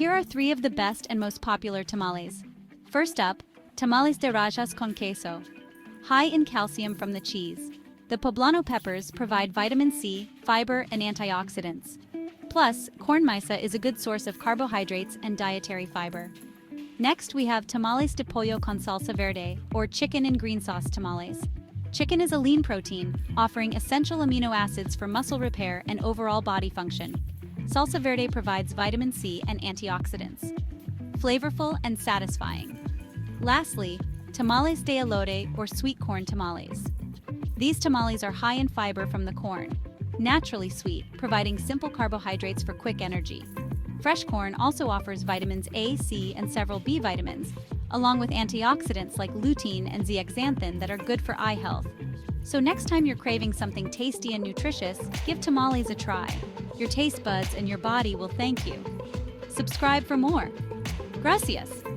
Here are three of the best and most popular tamales. First up, tamales de rajas con queso. High in calcium from the cheese. The poblano peppers provide vitamin C, fiber, and antioxidants. Plus, corn maisa is a good source of carbohydrates and dietary fiber. Next, we have tamales de pollo con salsa verde, or chicken and green sauce tamales. Chicken is a lean protein, offering essential amino acids for muscle repair and overall body function. Salsa verde provides vitamin C and antioxidants. Flavorful and satisfying. Lastly, tamales de elote, or sweet corn tamales. These tamales are high in fiber from the corn, naturally sweet, providing simple carbohydrates for quick energy. Fresh corn also offers vitamins A, C, and several B vitamins, along with antioxidants like lutein and zeaxanthin that are good for eye health. So next time you're craving something tasty and nutritious, give tamales a try. Your taste buds and your body will thank you. Subscribe for more. Gracias!